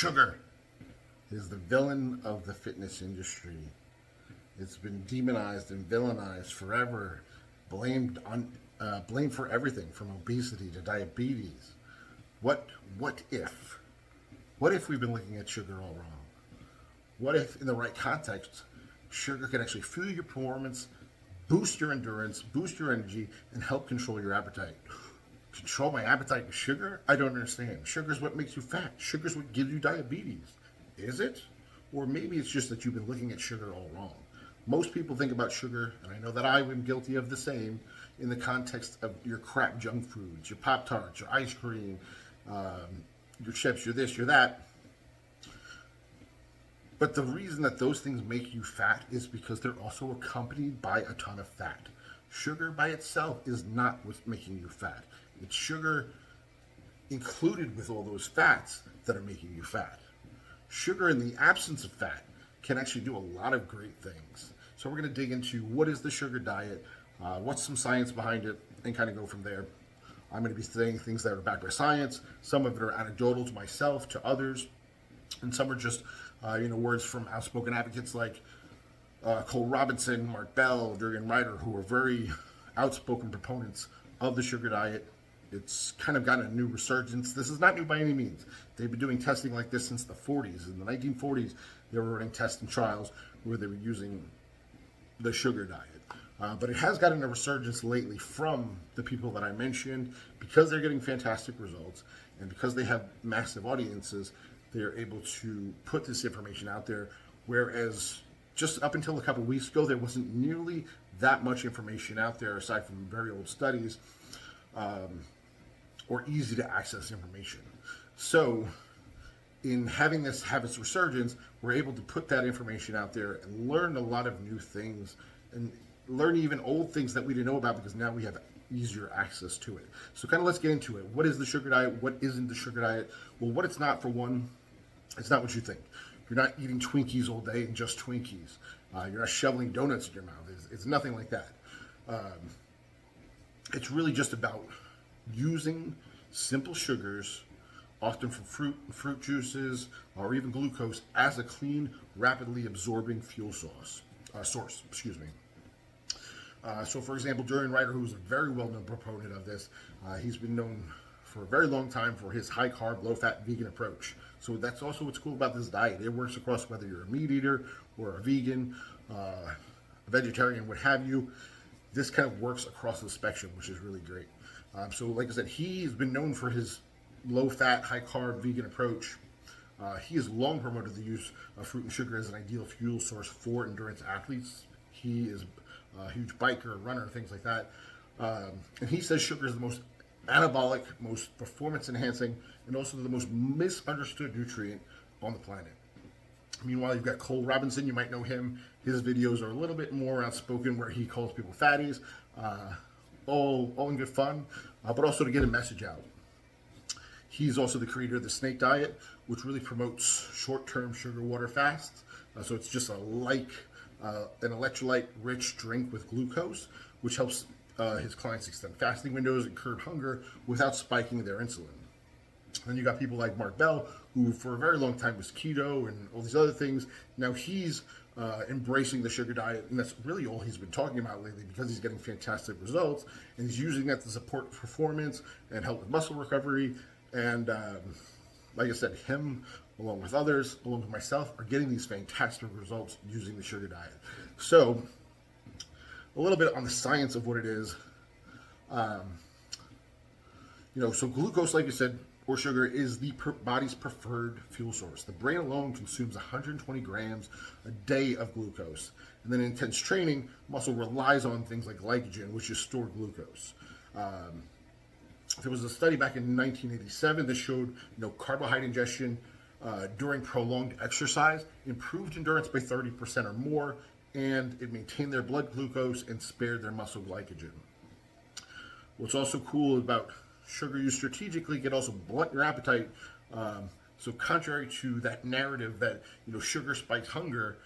Sugar is the villain of the fitness industry. It's been demonized and villainized forever, blamed for everything from obesity to diabetes. What what if? What if we've been looking at sugar all wrong? What if, in the right context, sugar can actually fuel your performance, boost your endurance, boost your energy, and help control your appetite? Control my appetite with sugar? I don't understand. Sugar is what makes you fat. Sugar is what gives you diabetes. Is it? Or maybe it's just that you've been looking at sugar all wrong. Most people think about sugar, and I know that I am guilty of the same, in the context of your crap junk foods, your Pop Tarts, your ice cream, your chips, your this, your that. But the reason that those things make you fat is because they're also accompanied by a ton of fat. Sugar by itself is not what's making you fat. It's sugar included with all those fats that are making you fat. Sugar in the absence of fat can actually do a lot of great things. So we're going to dig into what is the sugar diet, what's some science behind it, and kind of go from there. I'm going to be saying things that are backed by science. Some of it are anecdotal to myself, to others, and some are just words from outspoken advocates like Cole Robinson, Mark Bell, Jurgen Ryder, who are very outspoken proponents of the sugar diet. It's kind of gotten a new resurgence. This is not new by any means. They've been doing testing like this since the 40s. In the 1940s, they were running tests and trials where they were using the sugar diet. But it has gotten a resurgence lately from the people that I mentioned because they're getting fantastic results and because they have massive audiences. They're able to put this information out there, whereas just up until a couple of weeks ago, there wasn't nearly that much information out there aside from very old studies or easy to access information. So in having this have its resurgence, we're able to put that information out there and learn a lot of new things and learn even old things that we didn't know about because now we have easier access to it. So kind of let's get into it. What is the sugar diet? What isn't the sugar diet? Well, what it's not, for one, it's not what you think. You're not eating Twinkies all day and just Twinkies. You're not shoveling donuts in your mouth. It's nothing like that. It's really just about using simple sugars, often from fruit juices, or even glucose, as a clean, rapidly absorbing fuel source. So, for example, Jurgen Ryder, who's a very well-known proponent of this, he's been known for a very long time for his high-carb, low-fat vegan approach. So that's also what's cool about this diet. It works across whether you're a meat eater or a vegan, a vegetarian, what have you. This kind of works across the spectrum, which is really great. So like I said, he's been known for his low-fat, high-carb vegan approach. He has long promoted the use of fruit and sugar as an ideal fuel source for endurance athletes. He is a huge biker, runner, things like that. And he says sugar is the most anabolic, most performance-enhancing, and also the most misunderstood nutrient on the planet. Meanwhile, you've got Cole Robinson. You might know him. His videos are a little bit more outspoken, where he calls people fatties. All in good fun, but also to get a message out. He's also the creator of the Snake Diet, which really promotes short-term sugar water fasts. So it's just an electrolyte-rich drink with glucose, which helps his clients extend fasting windows and curb hunger without spiking their insulin. Then you got people like Mark Bell, who for a very long time was keto and all these other things. Now he's embracing the sugar diet, and that's really all he's been talking about lately because he's getting fantastic results, and he's using that to support performance and help with muscle recovery. And like I said, him, along with others, along with myself, are getting these fantastic results using the sugar diet. So a little bit on the science of what it is. So glucose, like you said, or sugar, is the body's preferred fuel source. The brain alone consumes 120 grams a day of glucose. And then in intense training, muscle relies on things like glycogen, which is stored glucose. There was a study back in 1987 that showed carbohydrate ingestion during prolonged exercise improved endurance by 30% or more, and it maintained their blood glucose and spared their muscle glycogen. What's also cool about sugar used strategically can also blunt your appetite. So contrary to that narrative that sugar spikes hunger,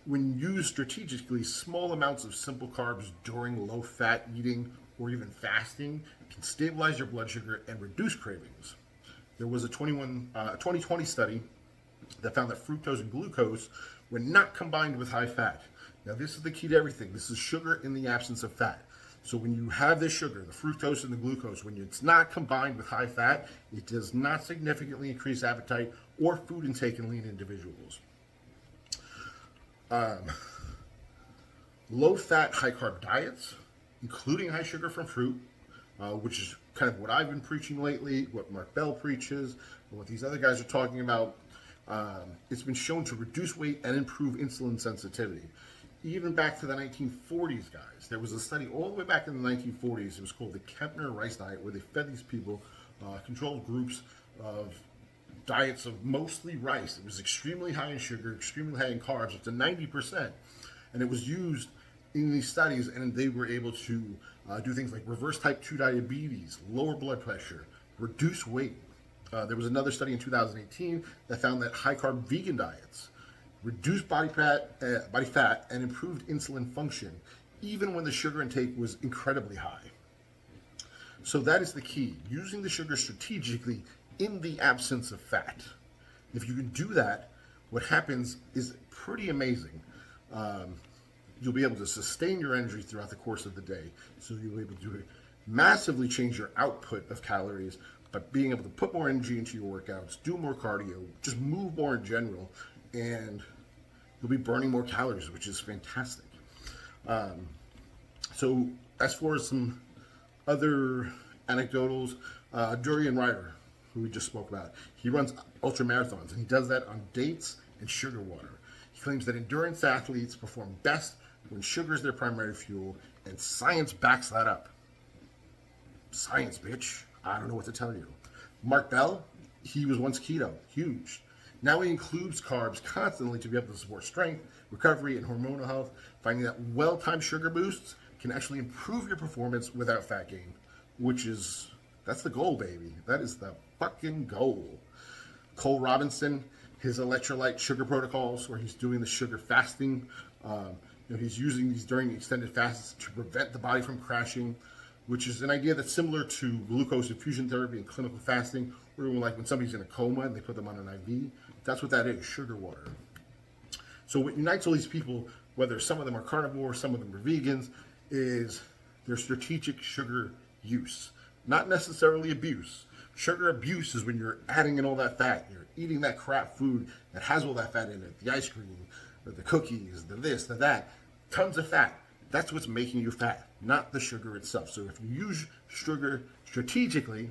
when used strategically, small amounts of simple carbs during low-fat eating or even fasting can stabilize your blood sugar and reduce cravings. There was a 2020 study that found that fructose and glucose were not combined with high fat. Now, this is the key to everything. This is sugar in the absence of fat. So when you have this sugar, the fructose and the glucose, when it's not combined with high fat, it does not significantly increase appetite or food intake in lean individuals. Low-fat, high-carb diets, including high sugar from fruit, which is kind of what I've been preaching lately, what Mark Bell preaches, and what these other guys are talking about. It's been shown to reduce weight and improve insulin sensitivity. Even back to the 1940s, guys. There was a study all the way back in the 1940s. It was called the Kempner Rice Diet, where they fed these people controlled groups of diets of mostly rice. It was extremely high in sugar, extremely high in carbs, up to 90%. And it was used in these studies, and they were able to do things like reverse type 2 diabetes, lower blood pressure, reduce weight. There was another study in 2018 that found that high-carb vegan diets reduced body fat, and improved insulin function, even when the sugar intake was incredibly high. So that is the key, using the sugar strategically in the absence of fat. If you can do that, what happens is pretty amazing. You'll be able to sustain your energy throughout the course of the day. So you'll be able to massively change your output of calories by being able to put more energy into your workouts, do more cardio, just move more in general, and you'll be burning more calories, which is fantastic. So as far as some other anecdotals, Durian Ryder, who we just spoke about, he runs ultra marathons, and he does that on dates and sugar water. He claims that endurance athletes perform best when sugar is their primary fuel, and science backs that up. Science, bitch. I don't know what to tell you. Mark Bell, he was once keto, huge. Now he includes carbs constantly to be able to support strength, recovery, and hormonal health, finding that well-timed sugar boosts can actually improve your performance without fat gain, that's the goal, baby. That is the fucking goal. Cole Robinson, his electrolyte sugar protocols, where he's doing the sugar fasting. He's using these during the extended fasts to prevent the body from crashing, which is an idea that's similar to glucose infusion therapy and clinical fasting, where like when somebody's in a coma and they put them on an IV. That's what that is, sugar water. So what unites all these people, whether some of them are carnivores, some of them are vegans, is their strategic sugar use, not necessarily abuse. Sugar abuse is when you're adding in all that fat, you're eating that crap food that has all that fat in it, the ice cream, the cookies, the this, the that, tons of fat. That's what's making you fat, not the sugar itself. So if you use sugar strategically,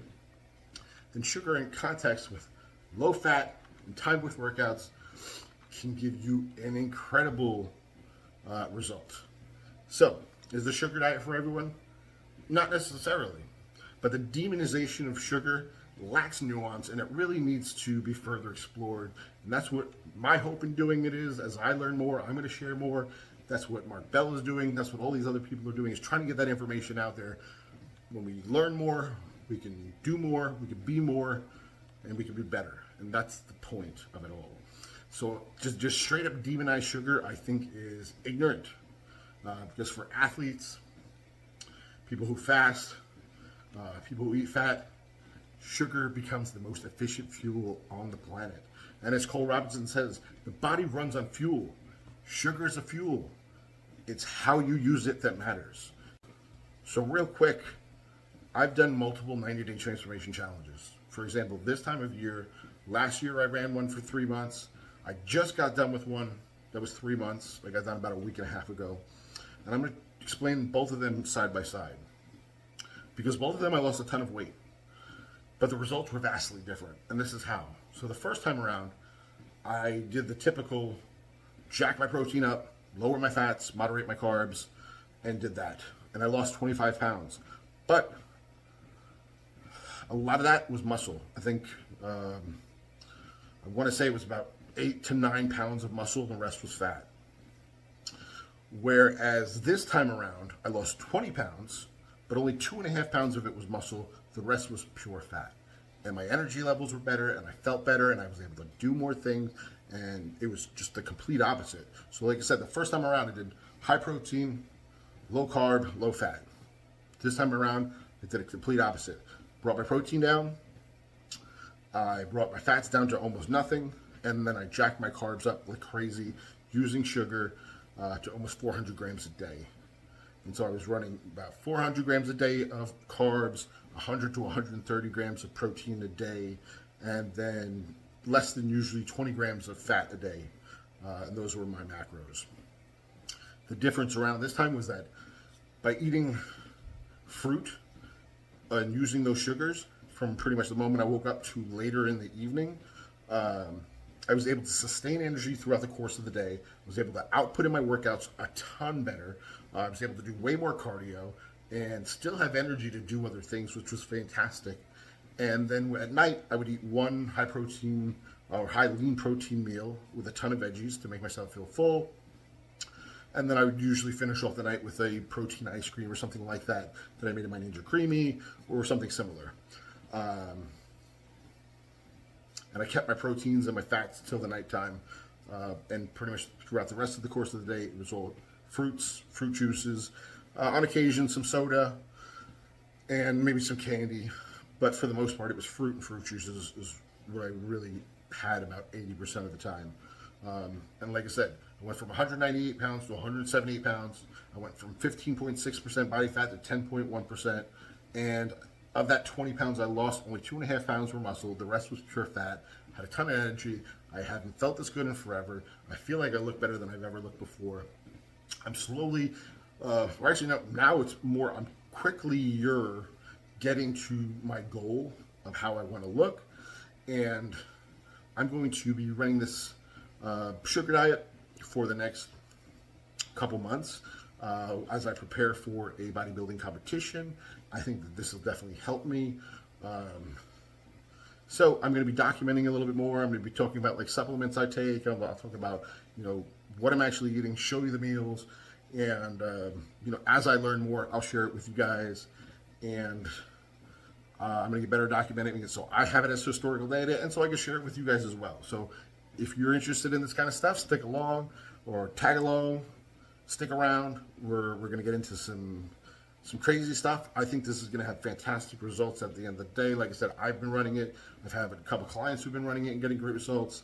then sugar in context with low fat and timed with workouts can give you an incredible result. So, is the sugar diet for everyone? Not necessarily. But the demonization of sugar lacks nuance, and it really needs to be further explored. And that's what my hope in doing it is. As I learn more, I'm going to share more. That's what Mark Bell is doing. That's what all these other people are doing, is trying to get that information out there. When we learn more, we can do more, we can be more, and we can be better. And that's the point of it all. So just straight up demonize sugar, I think, is ignorant. Because for athletes, people who fast, people who eat fat, sugar becomes the most efficient fuel on the planet. And as Cole Robinson says, the body runs on fuel. Sugar is a fuel. It's how you use it that matters. So real quick, I've done multiple 90-day transformation challenges. For example, this time of year, last year I ran one for 3 months. I just got done with one that was 3 months. I got done about a week and a half ago. And I'm going to explain both of them side by side. Because both of them I lost a ton of weight. But the results were vastly different. And this is how. So the first time around, I did the typical jack my protein up, lower my fats, moderate my carbs, and did that. And I lost 25 pounds. But a lot of that was muscle. I think, I want to say it was about 8 to 9 pounds of muscle, and the rest was fat. Whereas this time around, I lost 20 pounds, but only 2.5 pounds of it was muscle. The rest was pure fat. And my energy levels were better, and I felt better, and I was able to do more things, and it was just the complete opposite. So like I said, the first time around, I did high protein, low carb, low fat. This time around, I did a complete opposite. Brought my protein down, I brought my fats down to almost nothing, and then I jacked my carbs up like crazy using sugar to almost 400 grams a day. And so I was running about 400 grams a day of carbs, 100 to 130 grams of protein a day, and then less than usually 20 grams of fat a day. And those were my macros. The difference around this time was that by eating fruit and using those sugars from pretty much the moment I woke up to later in the evening, I was able to sustain energy throughout the course of the day. I was able to output in my workouts a ton better. I was able to do way more cardio and still have energy to do other things, which was fantastic. And then at night, I would eat one high protein or high lean protein meal with a ton of veggies to make myself feel full. And then I would usually finish off the night with a protein ice cream or something like that I made in my Ninja Creamy or something similar. And I kept my proteins and my fats till the nighttime. And pretty much throughout the rest of the course of the day, it was all fruits, fruit juices, on occasion some soda, and maybe some candy. But for the most part, it was fruit and fruit juices is what I really had about 80% of the time. And like I said, I went from 198 pounds to 178 pounds. I went from 15.6% body fat to 10.1%. And of that 20 pounds I lost, only 2.5 pounds were muscle. The rest was pure fat. I had a ton of energy. I haven't felt this good in forever. I feel like I look better than I've ever looked before. I'm slowly, or actually no, now it's more, I'm quickly getting to my goal of how I want to look. And I'm going to be running this sugar diet for the next couple months as I prepare for a bodybuilding competition. I think that this will definitely help me. So I'm going to be documenting a little bit more. I'm going to be talking about like supplements I take. I'll talk about, what I'm actually eating, show you the meals. And, as I learn more, I'll share it with you guys. And I'm going to get better documenting it so I have it as historical data and so I can share it with you guys as well. So if you're interested in this kind of stuff, stick along or tag along, stick around. We're going to get into some crazy stuff. I think this is going to have fantastic results at the end of the day. Like I said, I've been running it. I've had a couple clients who've been running it and getting great results.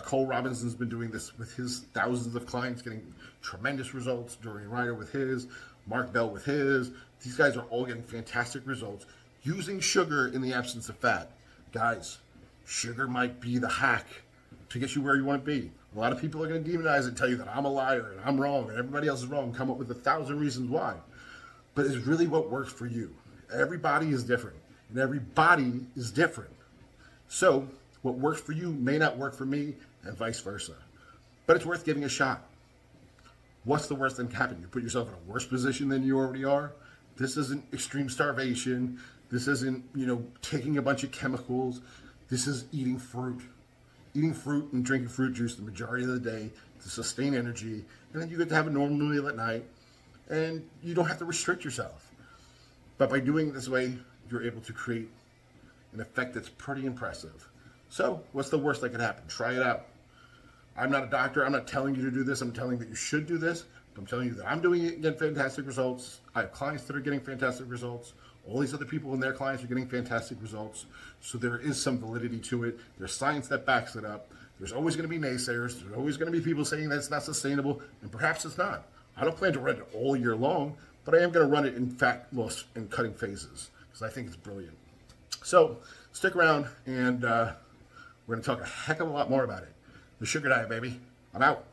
Cole Robinson's been doing this with his thousands of clients, getting tremendous results. Dorian Ryder with his, Mark Bell with his. These guys are all getting fantastic results using sugar in the absence of fat. Guys, sugar might be the hack to get you where you want to be. A lot of people are going to demonize it and tell you that I'm a liar and I'm wrong and everybody else is wrong and come up with 1,000 reasons why. But it's really what works for you. Everybody is different and every body is different. So what works for you may not work for me and vice versa. But it's worth giving a shot. What's the worst that can happen? You put yourself in a worse position than you already are. This isn't extreme starvation. This isn't, taking a bunch of chemicals. This is eating fruit. Eating fruit and drinking fruit juice the majority of the day to sustain energy. And then you get to have a normal meal at night. And you don't have to restrict yourself. But by doing it this way, you're able to create an effect that's pretty impressive. So what's the worst that could happen? Try it out. I'm not a doctor. I'm not telling you to do this. I'm telling you that you should do this. I'm telling you that I'm doing it and getting fantastic results. I have clients that are getting fantastic results. All these other people and their clients are getting fantastic results. So there is some validity to it. There's science that backs it up. There's always going to be naysayers. There's always going to be people saying that it's not sustainable, and perhaps it's not. I don't plan to run it all year long, but I am going to run it in fat loss and cutting phases because I think it's brilliant. So stick around, and we're going to talk a heck of a lot more about it. The sugar diet, baby. I'm out.